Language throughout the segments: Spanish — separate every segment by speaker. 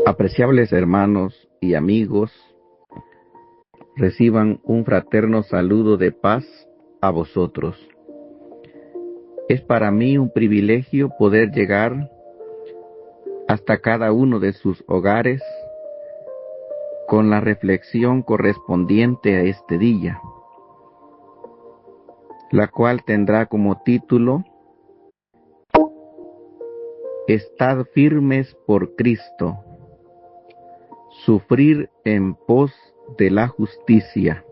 Speaker 1: Apreciables hermanos y amigos, reciban un fraterno saludo de paz a vosotros. Es para mí un privilegio poder llegar hasta cada uno de sus hogares con la reflexión correspondiente a este día, la cual tendrá como título: Estad firmes por Cristo, sufrir en pos de la justicia.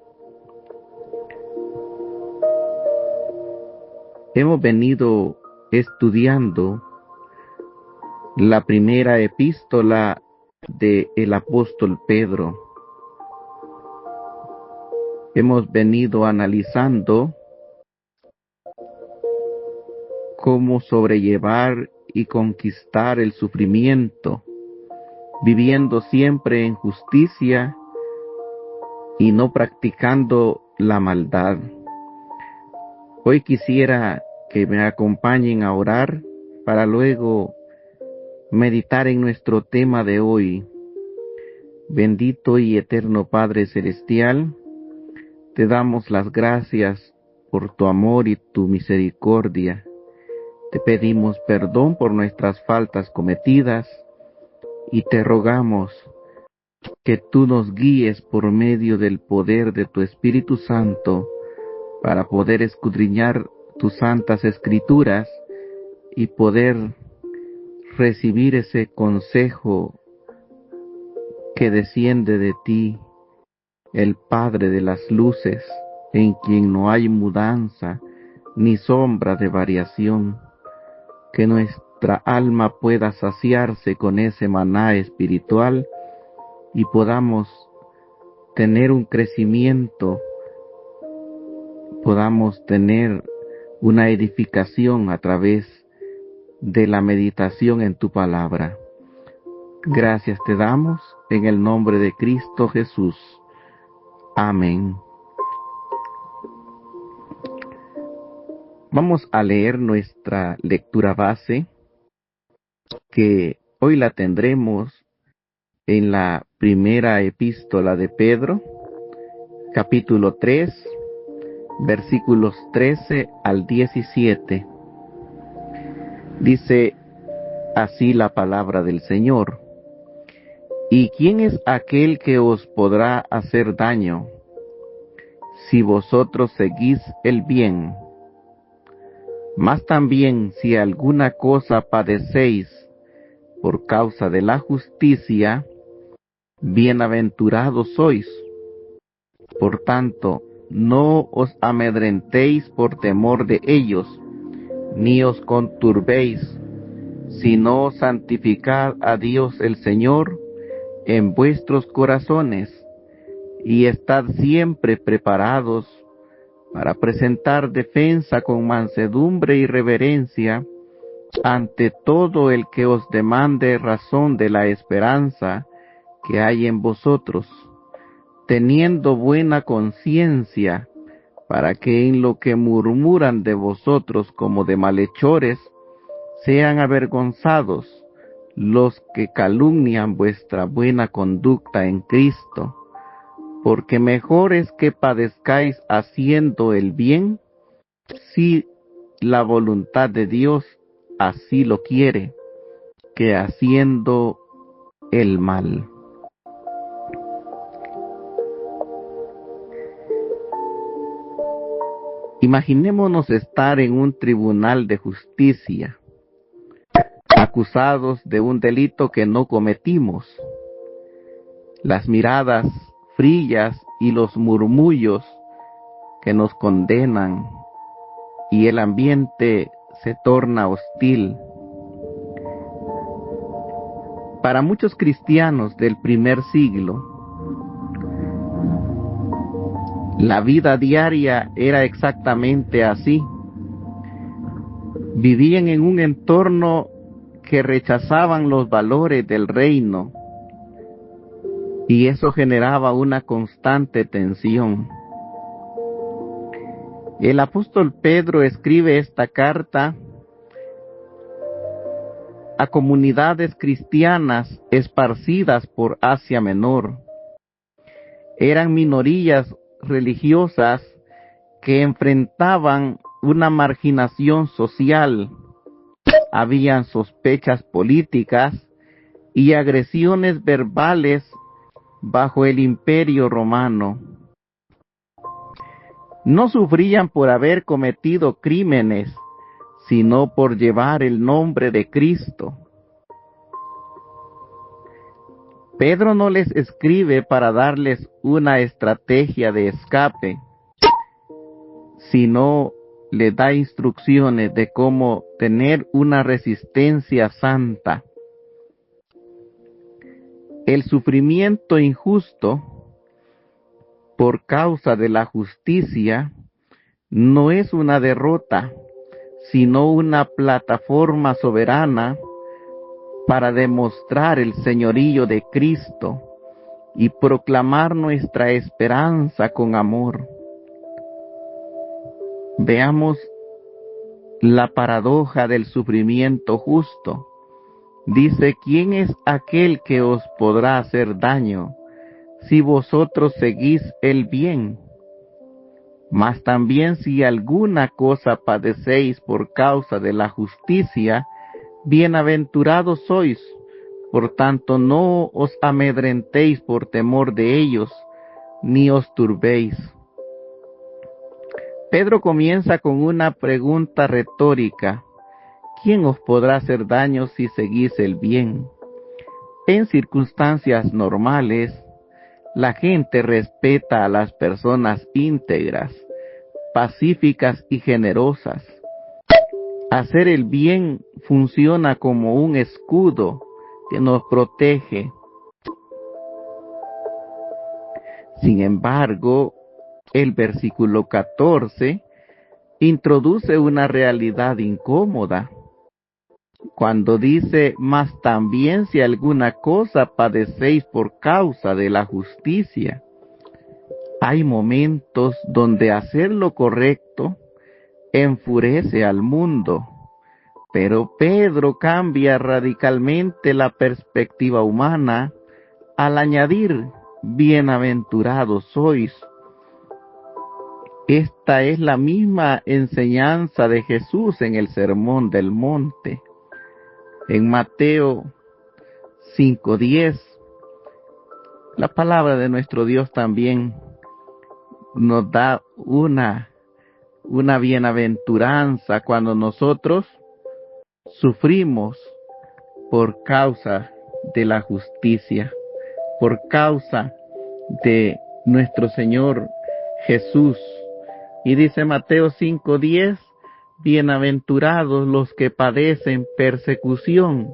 Speaker 1: Hemos venido estudiando la primera epístola del apóstol Pedro. Hemos venido analizando cómo sobrellevar y conquistar el sufrimiento, viviendo siempre en justicia y no practicando la maldad. Hoy quisiera que me acompañen a orar para luego meditar en nuestro tema de hoy. Bendito y eterno Padre Celestial, te damos las gracias por tu amor y tu misericordia. Te pedimos perdón por nuestras faltas cometidas y te rogamos que tú nos guíes por medio del poder de tu Espíritu Santo para poder escudriñar tus santas escrituras y poder recibir ese consejo que desciende de ti, el Padre de las luces, en quien no hay mudanza ni sombra de variación. Que nuestra alma pueda saciarse con ese maná espiritual y podamos tener un crecimiento, podamos tener una edificación a través de la meditación en tu palabra. Gracias te damos en el nombre de Cristo Jesús. Amén. Vamos a leer nuestra lectura base, que hoy la tendremos en la primera epístola de Pedro, capítulo 3, versículos 13 al 17. Dice así la palabra del Señor: ¿Y quién es aquel que os podrá hacer daño si vosotros seguís el bien? Mas también si alguna cosa padecéis por causa de la justicia, bienaventurados sois. Por tanto, no os amedrentéis por temor de ellos, ni os conturbéis, sino santificad a Dios el Señor en vuestros corazones, y estad siempre preparados para presentar defensa con mansedumbre y reverencia ante todo el que os demande razón de la esperanza que hay en vosotros, teniendo buena conciencia, para que en lo que murmuran de vosotros como de malhechores, sean avergonzados los que calumnian vuestra buena conducta en Cristo. Porque mejor es que padezcáis haciendo el bien, si la voluntad de Dios así lo quiere, que haciendo el mal. Imaginémonos estar en un tribunal de justicia, acusados de un delito que no cometimos. Las miradas frías y los murmullos que nos condenan, y el ambiente se torna hostil. Para muchos cristianos del primer siglo, la vida diaria era exactamente así. Vivían en un entorno que rechazaban los valores del reino, y eso generaba una constante tensión. El apóstol Pedro escribe esta carta a comunidades cristianas esparcidas por Asia Menor. Eran minorías religiosas que enfrentaban una marginación social. Habían sospechas políticas y agresiones verbales bajo el Imperio Romano. No sufrían por haber cometido crímenes, sino por llevar el nombre de Cristo. Pedro no les escribe para darles una estrategia de escape, sino les da instrucciones de cómo tener una resistencia santa. El sufrimiento injusto por causa de la justicia no es una derrota, sino una plataforma soberana para demostrar el señorío de Cristo y proclamar nuestra esperanza con amor. Veamos la paradoja del sufrimiento justo. Dice, ¿quién es aquel que os podrá hacer daño si vosotros seguís el bien? Mas también si alguna cosa padecéis por causa de la justicia, bienaventurados sois. Por tanto, no os amedrentéis por temor de ellos, ni os turbéis. Pedro comienza con una pregunta retórica. ¿Quién os podrá hacer daño si seguís el bien? En circunstancias normales, la gente respeta a las personas íntegras, pacíficas y generosas. Hacer el bien funciona como un escudo que nos protege. Sin embargo, el versículo 14 introduce una realidad incómoda. Cuando dice, mas también si alguna cosa padecéis por causa de la justicia. Hay momentos donde hacer lo correcto enfurece al mundo, pero Pedro cambia radicalmente la perspectiva humana al añadir, bienaventurados sois. Esta es la misma enseñanza de Jesús en el Sermón del Monte. En Mateo 5:10, la palabra de nuestro Dios también nos da una bienaventuranza cuando nosotros sufrimos por causa de la justicia, por causa de nuestro Señor Jesús. Y dice Mateo 5:10, bienaventurados los que padecen persecución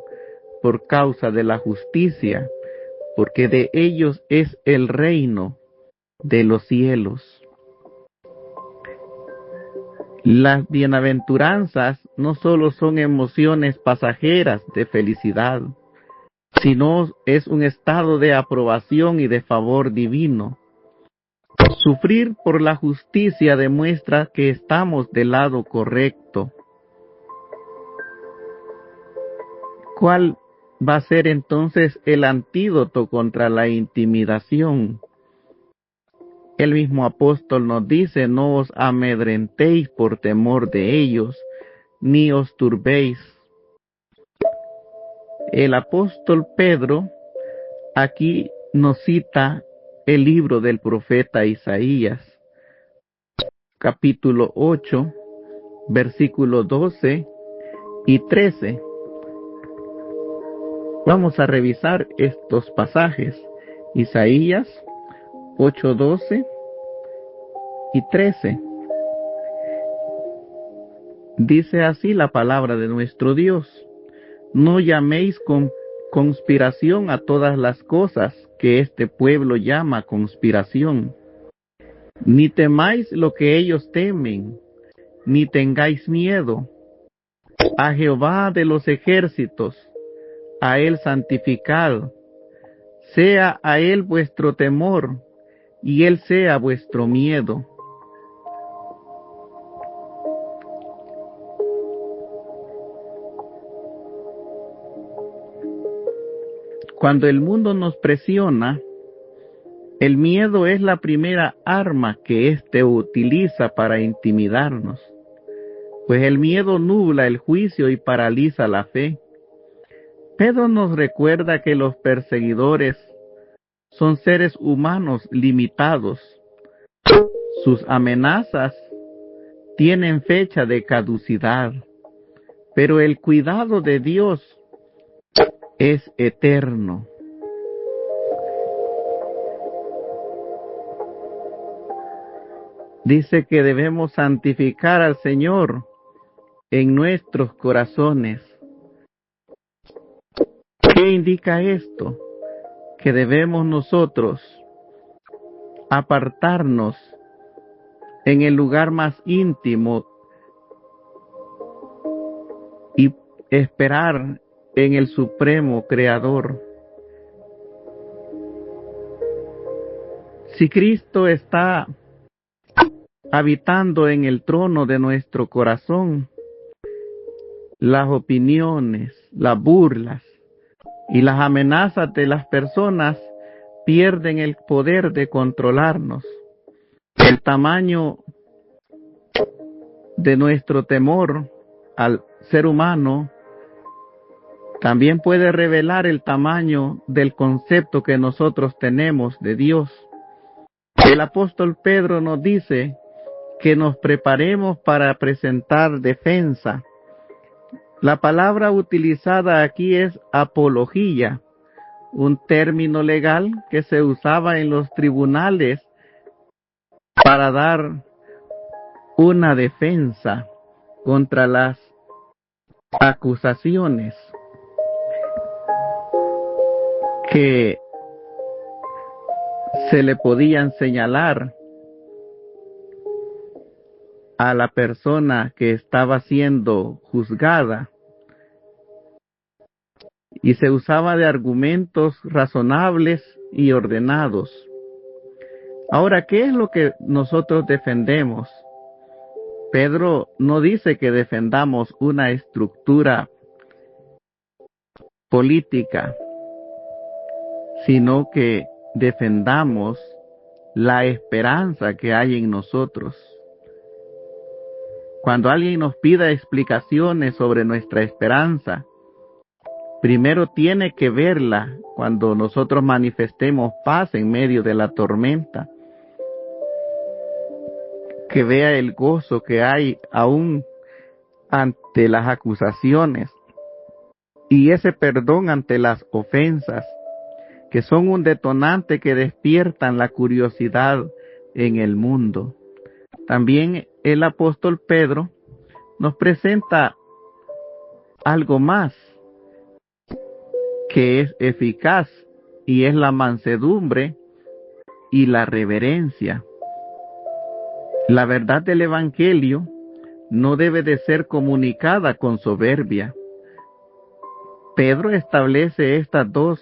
Speaker 1: por causa de la justicia, porque de ellos es el reino de los cielos. Las bienaventuranzas no solo son emociones pasajeras de felicidad, sino es un estado de aprobación y de favor divino. Sufrir por la justicia demuestra que estamos del lado correcto. ¿Cuál va a ser entonces el antídoto contra la intimidación? El mismo apóstol nos dice, no os amedrentéis por temor de ellos, ni os turbéis. El apóstol Pedro aquí nos cita el libro del profeta Isaías, capítulo 8, versículos 12 y 13. Vamos a revisar estos pasajes. Isaías 8, 12 y 13. Dice así la palabra de nuestro Dios. No llaméis con conspiración a todas las cosas que este pueblo llama conspiración. Ni temáis lo que ellos temen, ni tengáis miedo. A Jehová de los ejércitos, a él santificad. Sea a él vuestro temor, y él sea vuestro miedo. Cuando el mundo nos presiona, el miedo es la primera arma que éste utiliza para intimidarnos, pues el miedo nubla el juicio y paraliza la fe. Pedro nos recuerda que los perseguidores son seres humanos limitados. Sus amenazas tienen fecha de caducidad, pero el cuidado de Dios es eterno. Dice que debemos santificar al Señor en nuestros corazones. ¿Qué indica esto? Que debemos nosotros apartarnos en el lugar más íntimo y esperar en el Supremo Creador. Si Cristo está habitando en el trono de nuestro corazón, las opiniones, las burlas y las amenazas de las personas pierden el poder de controlarnos. El tamaño de nuestro temor al ser humano también puede revelar el tamaño del concepto que nosotros tenemos de Dios. El apóstol Pedro nos dice que nos preparemos para presentar defensa. La palabra utilizada aquí es apología, un término legal que se usaba en los tribunales para dar una defensa contra las acusaciones que se le podían señalar a la persona que estaba siendo juzgada, y se usaba de argumentos razonables y ordenados. Ahora, ¿qué es lo que nosotros defendemos? Pedro no dice que defendamos una estructura política, sino que defendamos la esperanza que hay en nosotros. Cuando alguien nos pida explicaciones sobre nuestra esperanza, primero tiene que verla cuando nosotros manifestemos paz en medio de la tormenta. Que vea el gozo que hay aún ante las acusaciones y ese perdón ante las ofensas, que son un detonante que despiertan la curiosidad en el mundo. También el apóstol Pedro nos presenta algo más que es eficaz, y es la mansedumbre y la reverencia. La verdad del Evangelio no debe de ser comunicada con soberbia. Pedro establece estas dos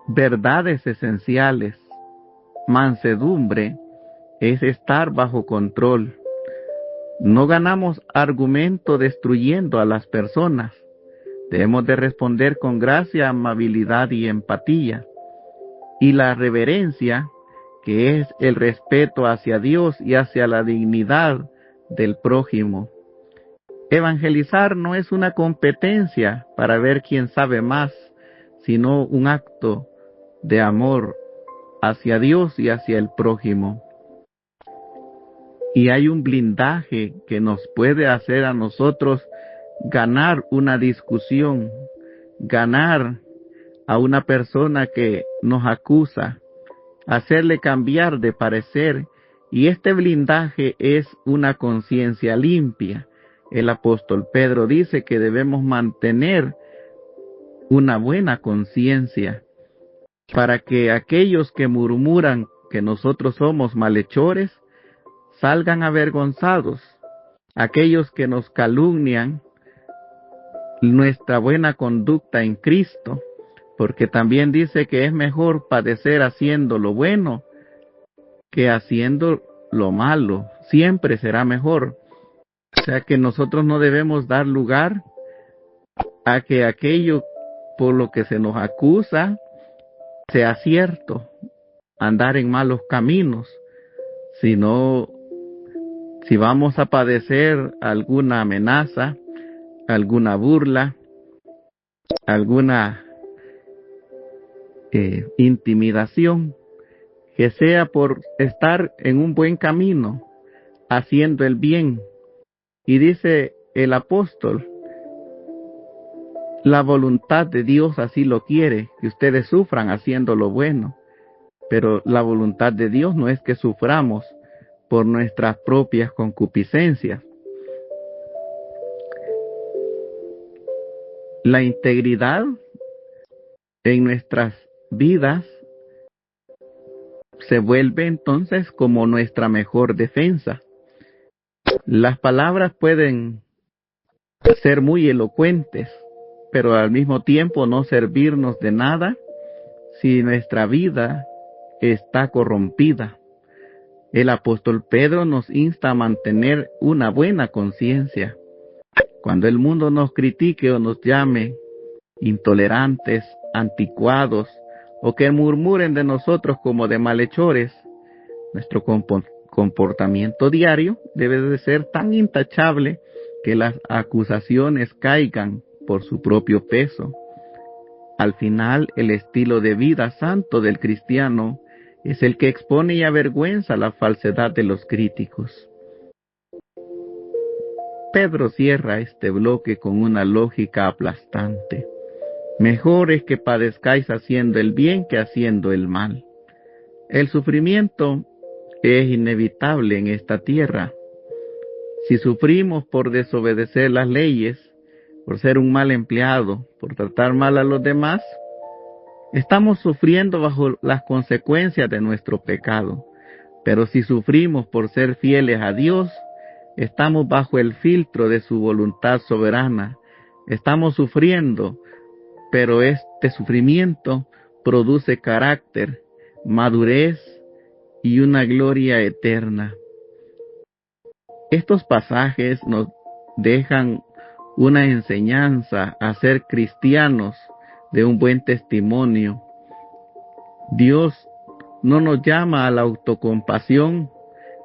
Speaker 1: verdades esenciales. Mansedumbre es estar bajo control. No ganamos argumento destruyendo a las personas. Debemos de responder con gracia, amabilidad y empatía. Y la reverencia, que es el respeto hacia Dios y hacia la dignidad del prójimo. Evangelizar no es una competencia para ver quién sabe más, sino un acto de amor hacia Dios y hacia el prójimo. Y hay un blindaje que nos puede hacer a nosotros ganar una discusión, ganar a una persona que nos acusa, hacerle cambiar de parecer, y este blindaje es una conciencia limpia. El apóstol Pedro dice que debemos mantener una buena conciencia para que aquellos que murmuran que nosotros somos malhechores salgan avergonzados, aquellos que nos calumnian nuestra buena conducta en Cristo, porque también dice que es mejor padecer haciendo lo bueno que haciendo lo malo, siempre será mejor. O sea que nosotros no debemos dar lugar a que aquello por lo que se nos acusa sea cierto, andar en malos caminos, sino si vamos a padecer alguna amenaza, alguna burla, alguna intimidación, que sea por estar en un buen camino, haciendo el bien. Y dice el apóstol, la voluntad de Dios así lo quiere, que ustedes sufran haciendo lo bueno. Pero la voluntad de Dios no es que suframos por nuestras propias concupiscencias. La integridad en nuestras vidas se vuelve entonces como nuestra mejor defensa. Las palabras pueden ser muy elocuentes, pero al mismo tiempo no servirnos de nada si nuestra vida está corrompida. El apóstol Pedro nos insta a mantener una buena conciencia. Cuando el mundo nos critique o nos llame intolerantes, anticuados, o que murmuren de nosotros como de malhechores, nuestro comportamiento diario debe de ser tan intachable que las acusaciones caigan por su propio peso. Al final, el estilo de vida santo del cristiano es el que expone y avergüenza la falsedad de los críticos. Pedro cierra este bloque con una lógica aplastante. Mejor es que padezcáis haciendo el bien que haciendo el mal. El sufrimiento es inevitable en esta tierra. Si sufrimos por desobedecer las leyes, por ser un mal empleado, por tratar mal a los demás, estamos sufriendo bajo las consecuencias de nuestro pecado. Pero si sufrimos por ser fieles a Dios, estamos bajo el filtro de su voluntad soberana. Estamos sufriendo, pero este sufrimiento produce carácter, madurez y una gloria eterna. Estos pasajes nos dejan una enseñanza a ser cristianos de un buen testimonio. Dios no nos llama a la autocompasión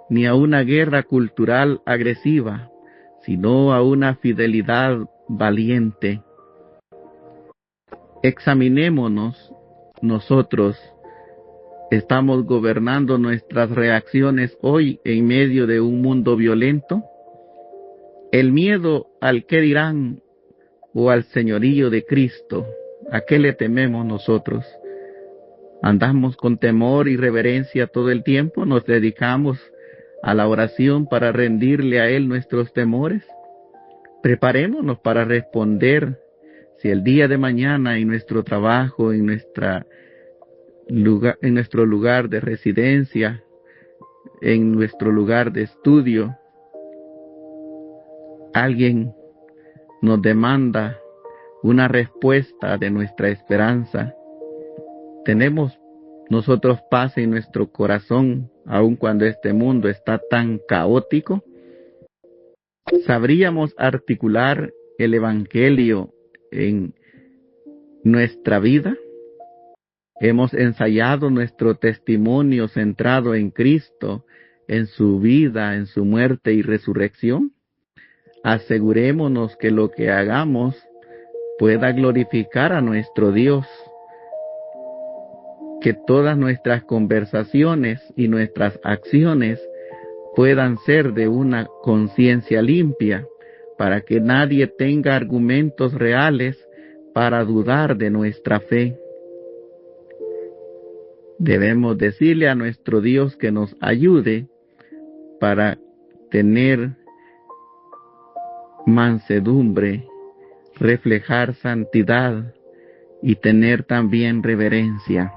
Speaker 1: ni a una guerra cultural agresiva, sino a una fidelidad valiente. Examinémonos nosotros. ¿Estamos gobernando nuestras reacciones hoy en medio de un mundo violento? El miedo al qué dirán o al señorío de Cristo, ¿a qué le tememos nosotros? ¿Andamos con temor y reverencia todo el tiempo? ¿Nos dedicamos a la oración para rendirle a Él nuestros temores? Preparémonos para responder si el día de mañana en nuestro trabajo, en nuestro lugar de residencia, en nuestro lugar de estudio, alguien nos demanda una respuesta de nuestra esperanza. ¿Tenemos nosotros paz en nuestro corazón, aun cuando este mundo está tan caótico? ¿Sabríamos articular el Evangelio en nuestra vida? ¿Hemos ensayado nuestro testimonio centrado en Cristo, en su vida, en su muerte y resurrección? Asegurémonos que lo que hagamos pueda glorificar a nuestro Dios, que todas nuestras conversaciones y nuestras acciones puedan ser de una conciencia limpia, para que nadie tenga argumentos reales para dudar de nuestra fe. Debemos decirle a nuestro Dios que nos ayude para tener mansedumbre, reflejar santidad y tener también reverencia.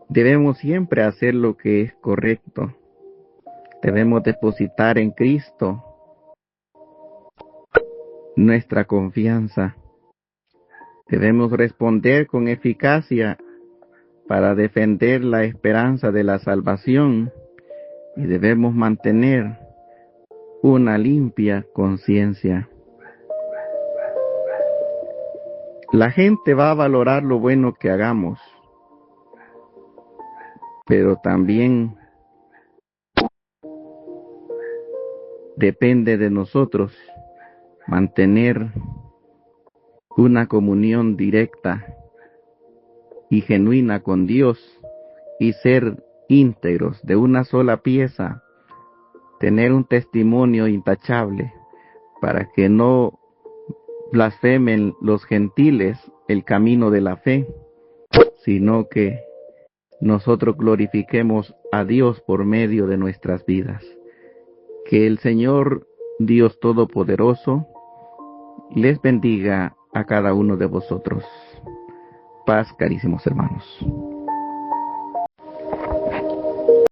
Speaker 1: Debemos siempre hacer lo que es correcto. Debemos depositar en Cristo nuestra confianza. Debemos responder con eficacia para defender la esperanza de la salvación y debemos mantener una limpia conciencia. La gente va a valorar lo bueno que hagamos, pero también depende de nosotros mantener una comunión directa y genuina con Dios y ser íntegros de una sola pieza, tener un testimonio intachable para que no blasfemen los gentiles el camino de la fe, sino que nosotros glorifiquemos a Dios por medio de nuestras vidas. Que el Señor Dios Todopoderoso les bendiga a cada uno de vosotros. Paz, carísimos hermanos.